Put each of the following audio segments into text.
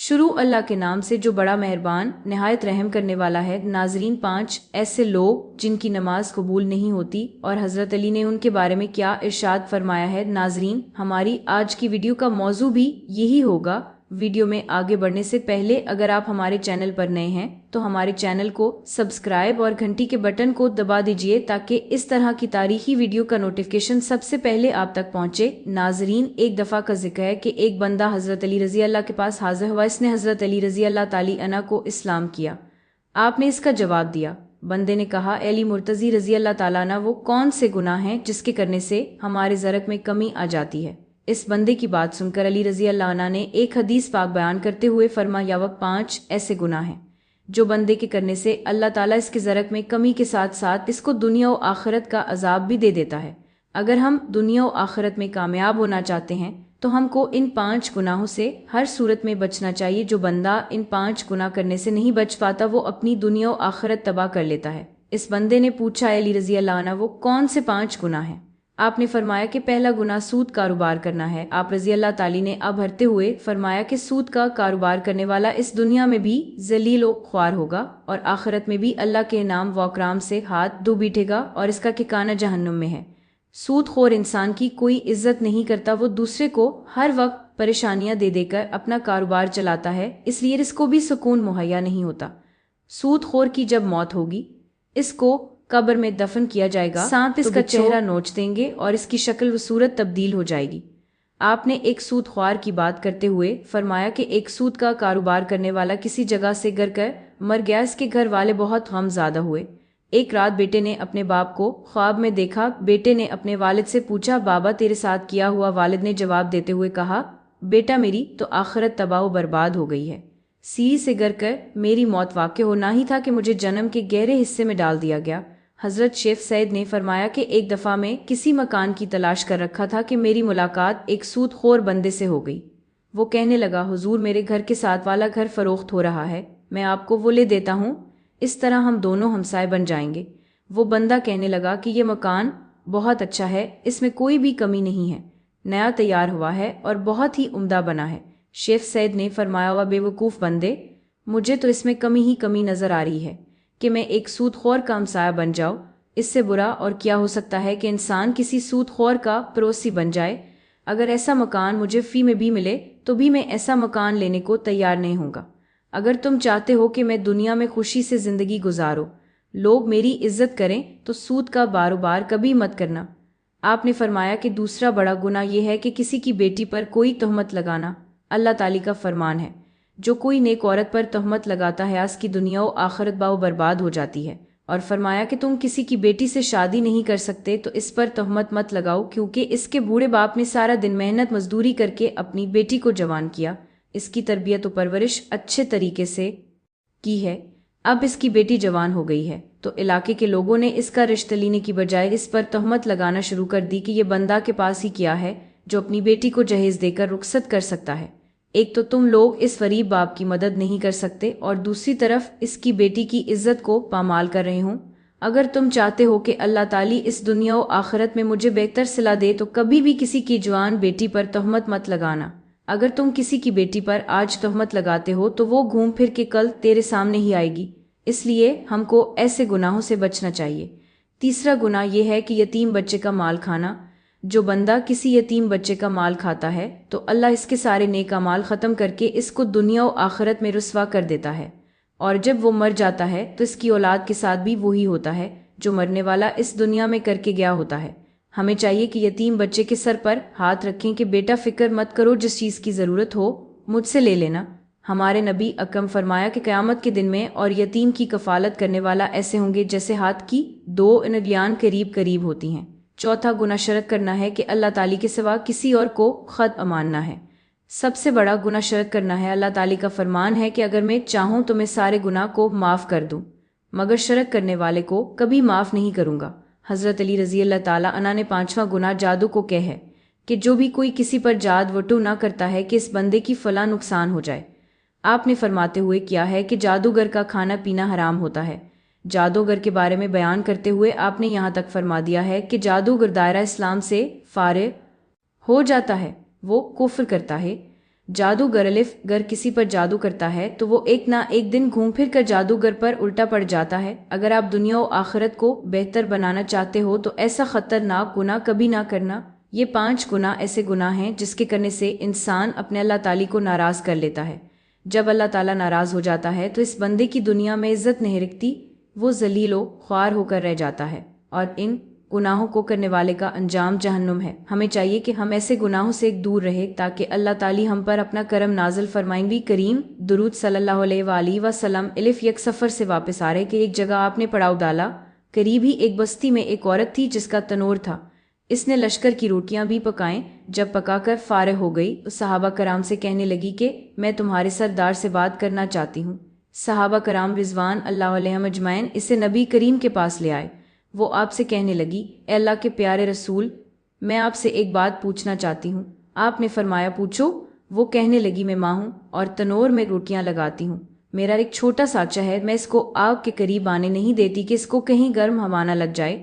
शुरू अल्लाह के नाम से जो बड़ा मेहरबान नहायत रहम करने वाला है। नाजरीन, 5 ऐसे लोग जिनकी नमाज कबूल नहीं होती और हज़रत अली ने उनके बारे में क्या इरशाद फरमाया है। नाजरीन, हमारी आज की वीडियो का मौजू भी यही होगा। वीडियो में आगे बढ़ने से पहले अगर आप हमारे चैनल पर नए हैं तो हमारे चैनल को सब्सक्राइब और घंटी के बटन को दबा दीजिए ताकि इस तरह की तारीखी वीडियो का नोटिफिकेशन सबसे पहले आप तक पहुंचे। नाजरीन, एक दफ़ा का जिक्र है कि एक बंदा हज़रत अली रज़ी अल्लाह के पास हाजिर हुआ। इसने हज़रत अली रज़ी अल्लाह ताली अन्हु को इस्लाम किया। आपने इसका जवाब दिया। बंदे ने कहा, अली मुर्तज़ी रज़ी अल्लाह ताला अन्हु, वो कौन से गुनाह हैं जिसके करने से हमारे ज़रक में कमी आ जाती है। इस बंदे की बात सुनकर अली रज़ी अल्लाह अन्हु ने एक हदीस पाक बयान करते हुए फरमाया, 5 ऐसे गुनाह हैं जो बंदे के करने से अल्लाह ताला इसके ज़रक में कमी के साथ साथ इसको दुनिया और आखिरत का अजाब भी दे देता है। अगर हम दुनिया और आखिरत में कामयाब होना चाहते हैं तो हमको इन 5 गुनाहों से हर सूरत में बचना चाहिए। जो बंदा इन 5 गुनाह करने से नहीं बच पाता वो अपनी दुनिया और आखिरत तबाह कर लेता है। इस बंदे ने पूछा, अली रज़ी अल्लाह अन्हु, वो कौन से 5 गुनाह हैं। आपने फरमाया कि पहला गुनाह सूद कारोबार करना है। आप रज़ी अल्लाह ताली ने अब भरते हुए फरमाया कि सूद का कारोबार करने वाला इस दुनिया में भी जलील व ख्वार होगा और आखिरत में भी अल्लाह के इनाम व इकराम से हाथ धो बैठेगा और इसका ठिकाना जहन्नुम में है। सूदखोर इंसान की कोई इज्जत नहीं करता, वो दूसरे को हर वक्त परेशानियां दे देकर अपना कारोबार चलाता है, इसलिए इसको भी सुकून मुहैया नहीं होता। सूदखोर की जब मौत होगी इसको कब्र में दफन किया जाएगा, सांप इसका चेहरा नोच देंगे और इसकी शक्ल व सूरत तब्दील हो जाएगी। आपने एक सूदख्वार की बात करते हुए फरमाया कि एक सूद का कारोबार करने वाला किसी जगह से गिर कर मर गया। इसके घर वाले बहुत गमज़दा हुए। एक रात बेटे ने अपने बाप को ख्वाब में देखा। बेटे ने अपने वालिद से पूछा, बाबा तेरे साथ किया हुआ। वालिद ने जवाब देते हुए कहा, बेटा मेरी तो आखिरत तबाह व बर्बाद हो गई है। सीढ़ी से गिर कर मेरी मौत वाक़ होना ही था कि मुझे जन्म के गहरे हिस्से में डाल दिया गया। हज़रत शेख सैद ने फरमाया कि एक दफ़ा में किसी मकान की तलाश कर रखा था कि मेरी मुलाकात एक सूदखोर बंदे से हो गई। वो कहने लगा, हुजूर मेरे घर के साथ वाला घर फरोख्त हो रहा है, मैं आपको वो ले देता हूँ, इस तरह हम दोनों हमसाए बन जाएंगे। वो बंदा कहने लगा कि ये मकान बहुत अच्छा है, इसमें कोई भी कमी नहीं है, नया तैयार हुआ है और बहुत ही उम्दा बना है। शेख सैद ने फरमाया, वह बेवकूफ़ बंदे, मुझे तो इसमें कमी ही कमी नज़र आ रही है कि मैं एक सूदखोर का हमसाया बन जाऊं। इससे बुरा और क्या हो सकता है कि इंसान किसी सूदखोर का पड़ोसी बन जाए। अगर ऐसा मकान मुझे फ़ी में भी मिले तो भी मैं ऐसा मकान लेने को तैयार नहीं होगा। अगर तुम चाहते हो कि मैं दुनिया में खुशी से ज़िंदगी गुजारूं, लोग मेरी इज्जत करें, तो सूद का बारोबार कभी मत करना। आपने फरमाया कि दूसरा बड़ा गुनाह यह है कि किसी की बेटी पर कोई तोहमत लगाना। अल्लाह ताली का फरमान है, जो कोई नेक औरत पर तोहमत लगाता है उसकी दुनिया और आखिरत बाव बर्बाद हो जाती है। और फरमाया कि तुम किसी की बेटी से शादी नहीं कर सकते तो इस पर तोहमत मत लगाओ, क्योंकि इसके बूढ़े बाप ने सारा दिन मेहनत मजदूरी करके अपनी बेटी को जवान किया, इसकी तरबियत और परवरिश अच्छे तरीके से की है। अब इसकी बेटी जवान हो गई है तो इलाके के लोगों ने इसका रिश्ता लेने की बजाय इस पर तोहमत लगाना शुरू कर दी कि ये बंदा के पास ही क्या है जो अपनी बेटी को जहेज देकर रुखसत कर सकता है। एक तो तुम लोग इस गरीब बाप की मदद नहीं कर सकते और दूसरी तरफ इसकी बेटी की इज्जत को पामाल कर रहे हो। अगर तुम चाहते हो कि अल्लाह ताली इस दुनिया और आखिरत में मुझे बेहतर सिला दे तो कभी भी किसी की जवान बेटी पर तोहमत मत लगाना। अगर तुम किसी की बेटी पर आज तोहमत लगाते हो तो वो घूम फिर के कल तेरे सामने ही आएगी, इसलिए हमको ऐसे गुनाहों से बचना चाहिए। तीसरा गुनाह यह है कि यतीम बच्चे का माल खाना। जो बंदा किसी यतीम बच्चे का माल खाता है तो अल्लाह इसके सारे नेक अमाल ख़त्म करके इसको दुनिया और आखिरत में रुस्वा कर देता है, और जब वो मर जाता है तो इसकी औलाद के साथ भी वही होता है जो मरने वाला इस दुनिया में करके गया होता है। हमें चाहिए कि यतीम बच्चे के सर पर हाथ रखें कि बेटा फिक्र मत करो, जिस चीज़ की ज़रूरत हो मुझसे ले लेना। हमारे नबी अकरम फरमाया कि क़यामत के दिन में और यतीम की कफ़ालत करने वाला ऐसे होंगे जैसे हाथ की 2 उंगलियां करीब करीब होती हैं। चौथा गुनाह शर्क करना है कि अल्लाह ताली के सिवा किसी और को खुद अमानना है। सबसे बड़ा गुनाह शर्क करना है। अल्लाह ताली का फरमान है कि अगर मैं चाहूँ तो मैं सारे गुनाह को माफ़ कर दूँ, मगर शर्क करने वाले को कभी माफ़ नहीं करूँगा। हज़रत अली रज़ी अल्लाह ताला अन्हु ने 5वां गुनाह जादू को कह है कि जो भी कोई किसी पर जाद वटू ना करता है कि इस बंदे की फला नुकसान हो जाए। आपने फरमाते हुए किया है कि जादूगर का खाना पीना हराम होता है। जादूगर के बारे में बयान करते हुए आपने यहाँ तक फरमा दिया है कि जादूगर दायरा इस्लाम से फारिग हो जाता है, वो कुफ्र करता है। جادوگر الف گر کسی پر جادو کرتا ہے تو وہ ایک نہ ایک دن گھوم پھر کر جادوگر پر الٹا پڑ جاتا ہے۔ اگر آپ دنیا و آخرت کو بہتر بنانا چاہتے ہو تو ایسا خطرناک گناہ کبھی نہ کرنا۔ یہ 5 گناہ ایسے گناہ ہیں جس کے کرنے سے انسان اپنے اللہ تعالی کو ناراض کر لیتا ہے۔ جب اللہ تعالیٰ ناراض ہو جاتا ہے تو اس بندے کی دنیا میں عزت نہیں رکھتی، وہ ذلیل و خوار ہو کر رہ جاتا ہے، اور ان گناہوں کو کرنے والے کا انجام جہنم ہے۔ ہمیں چاہیے کہ ہم ایسے گناہوں سے دور رہے تاکہ اللہ تعالی ہم پر اپنا کرم نازل فرمائیں۔ نبی کریم درود صلی اللہ علیہ وآلہ وسلم الف یک سفر سے واپس آ رہے کہ ایک جگہ آپ نے پڑاؤ ڈالا۔ قریب ہی ایک بستی میں ایک عورت تھی جس کا تنور تھا، اس نے لشکر کی روٹیاں بھی پکائیں۔ جب پکا کر فارغ ہو گئی تو صحابہ کرام سے کہنے لگی کہ میں تمہارے سردار سے بات کرنا چاہتی ہوں۔ صحابہ کرام رضوان اللہ علیہم اجمعین اسے نبی کریم کے پاس لے آئے۔ وہ آپ سے کہنے لگی، اے اللہ کے پیارے رسول، میں آپ سے ایک بات پوچھنا چاہتی ہوں۔ آپ نے فرمایا پوچھو۔ وہ کہنے لگی، میں ماں ہوں اور تنور میں روٹیاں لگاتی ہوں۔ میرا ایک چھوٹا سانچہ ہے، میں اس کو آگ کے قریب آنے نہیں دیتی کہ اس کو کہیں گرم ہوا نہ لگ جائے۔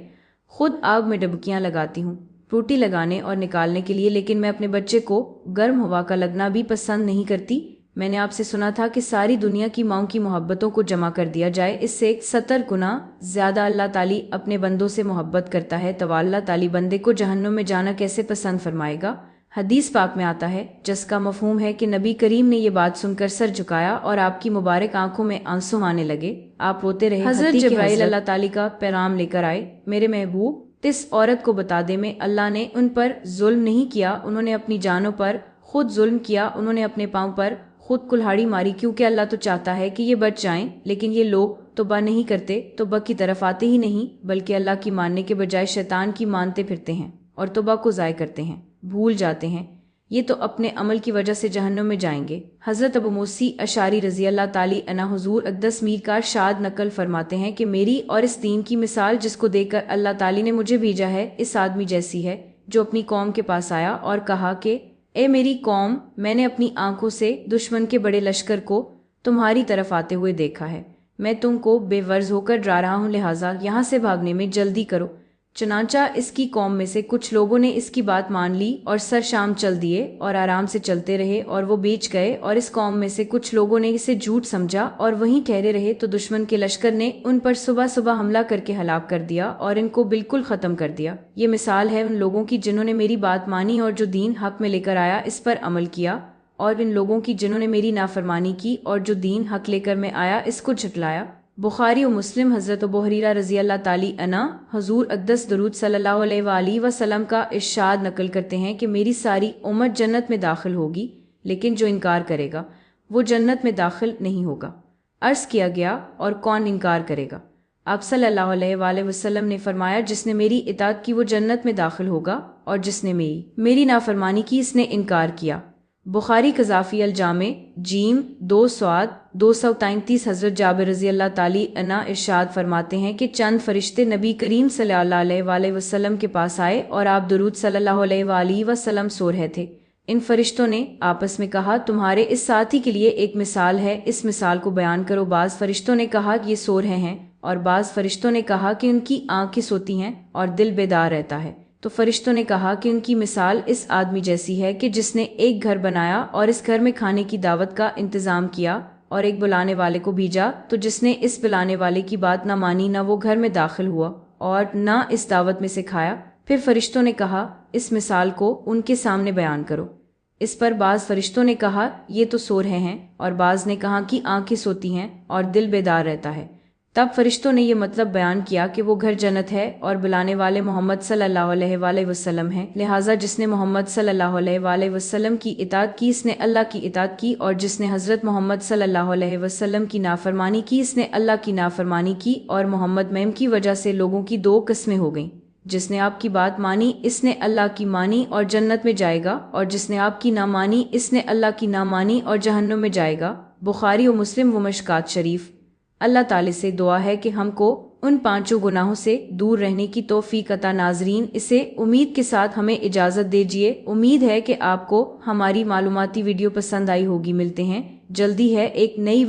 خود آگ میں ڈبکیاں لگاتی ہوں روٹی لگانے اور نکالنے کے لیے، لیکن میں اپنے بچے کو گرم ہوا کا لگنا بھی پسند نہیں کرتی۔ میں نے آپ سے سنا تھا کہ ساری دنیا کی ماؤں کی محبتوں کو جمع کر دیا جائے، اس سے 70 گنا زیادہ اللہ تعالی اپنے بندوں سے محبت کرتا ہے، تو اللہ تعالی بندے کو جہنم میں جانا کیسے پسند فرمائے گا؟ حدیث پاک میں آتا ہے جس کا مفہوم ہے کہ نبی کریم نے یہ بات سن کر سر جھکایا اور آپ کی مبارک آنکھوں میں آنسو آنے لگے، آپ روتے رہے۔ حضرت جبرائیل اللہ تعالی کا پیغام لے کر آئے، میرے محبوب اس عورت کو بتا دے میں اللہ نے ان پر ظلم نہیں کیا، انہوں نے اپنی جانوں پر خود ظلم کیا، انہوں نے اپنے پاؤں پر خود کلہاڑی ماری، کیونکہ اللہ تو چاہتا ہے کہ یہ بچ جائیں، لیکن یہ لوگ توبہ نہیں کرتے، توبہ کی طرف آتے ہی نہیں، بلکہ اللہ کی ماننے کے بجائے شیطان کی مانتے پھرتے ہیں اور توبہ کو ضائع کرتے ہیں، بھول جاتے ہیں، یہ تو اپنے عمل کی وجہ سے جہنم میں جائیں گے۔ حضرت ابو موسی اشعری رضی اللہ تعالی عنہ حضور اقدس میر کا ارشاد نقل فرماتے ہیں کہ میری اور اس دین کی مثال جس کو دیکھ کر اللہ تعالی نے مجھے بھیجا ہے، اس آدمی جیسی ہے جو اپنی قوم کے پاس آیا اور کہا کہ اے میری قوم، میں نے اپنی آنکھوں سے دشمن کے بڑے لشکر کو تمہاری طرف آتے ہوئے دیکھا ہے، میں تم کو بے ورز ہو کر ڈرا رہا ہوں، لہٰذا یہاں سے بھاگنے میں جلدی کرو۔ چنانچہ اس کی قوم میں سے کچھ لوگوں نے اس کی بات مان لی اور سر شام چل دیے اور آرام سے چلتے رہے اور وہ بیچ گئے، اور اس قوم میں سے کچھ لوگوں نے اسے جھوٹ سمجھا اور وہیں ٹھہرے رہے، تو دشمن کے لشکر نے ان پر صبح صبح حملہ کر کے ہلاک کر دیا اور ان کو بالکل ختم کر دیا۔ یہ مثال ہے ان لوگوں کی جنہوں نے میری بات مانی اور جو دین حق میں لے کر آیا اس پر عمل کیا، اور ان لوگوں کی جنہوں نے میری نافرمانی کی اور جو دین حق لے کر میں آیا اس کو جھٹلایا۔ بخاری و مسلم حضرت ابو ہریرہ رضی اللہ تعالی عنہ حضور اقدس درود صلی اللہ علیہ وآلہ وسلم کا ارشاد نقل کرتے ہیں کہ میری ساری امت جنت میں داخل ہوگی، لیکن جو انکار کرے گا وہ جنت میں داخل نہیں ہوگا۔ عرض کیا گیا، اور کون انکار کرے گا؟ آپ صلی اللہ علیہ وآلہ وسلم نے فرمایا، جس نے میری اطاعت کی وہ جنت میں داخل ہوگا، اور جس نے میری نافرمانی کی اس نے انکار کیا۔ بخاری قذافی الجامع جیم 2 سواد 233 حضرت جابر رضی اللہ تعالی عنہ ارشاد فرماتے ہیں کہ چند فرشتے نبی کریم صلی اللہ علیہ وآلہ وسلم کے پاس آئے اور آپ درود صلی اللہ علیہ وآلہ وسلم سو رہے تھے۔ ان فرشتوں نے آپس میں کہا، تمہارے اس ساتھی کے لیے ایک مثال ہے، اس مثال کو بیان کرو۔ بعض فرشتوں نے کہا کہ یہ سو رہے ہیں، اور بعض فرشتوں نے کہا کہ ان کی آنکھیں سوتی ہیں اور دل بیدار رہتا ہے۔ تو فرشتوں نے کہا کہ ان کی مثال اس آدمی جیسی ہے کہ جس نے ایک گھر بنایا اور اس گھر میں کھانے کی دعوت کا انتظام کیا اور ایک بلانے والے کو بھیجا، تو جس نے اس بلانے والے کی بات نہ مانی، نہ وہ گھر میں داخل ہوا اور نہ اس دعوت میں سے کھایا۔ پھر فرشتوں نے کہا، اس مثال کو ان کے سامنے بیان کرو۔ اس پر بعض فرشتوں نے کہا، یہ تو سو رہے ہیں، اور بعض نے کہا کہ آنکھیں سوتی ہیں اور دل بیدار رہتا ہے۔ تب فرشتوں نے یہ مطلب بیان کیا کہ وہ گھر جنت ہے اور بلانے والے محمد صلی اللہ علیہ وآلہ وسلم ہیں، لہٰذا جس نے محمد صلی اللہ علیہ وآلہ وسلم کی اطاعت کی اس نے اللہ کی اطاعت کی، اور جس نے حضرت محمد صلی اللہ علیہ وسلم کی نافرمانی کی اس نے اللہ کی نافرمانی کی، اور محمد میم کی وجہ سے لوگوں کی 2 قسمیں ہو گئیں۔ جس نے آپ کی بات مانی اس نے اللہ کی مانی اور جنت میں جائے گا، اور جس نے آپ کی نہ مانی اس نے اللہ کی نہ مانی اور جہنم میں جائے گا۔ بخاری و مسلم و مشکات شریف۔ اللہ تعالی سے دعا ہے کہ ہم کو ان 5 گناہوں سے دور رہنے کی توفیق عطا۔ ناظرین، اسے امید کے ساتھ ہمیں اجازت دیجیے۔ امید ہے کہ آپ کو ہماری معلوماتی ویڈیو پسند آئی ہوگی۔ ملتے ہیں جلدی ہے ایک نئی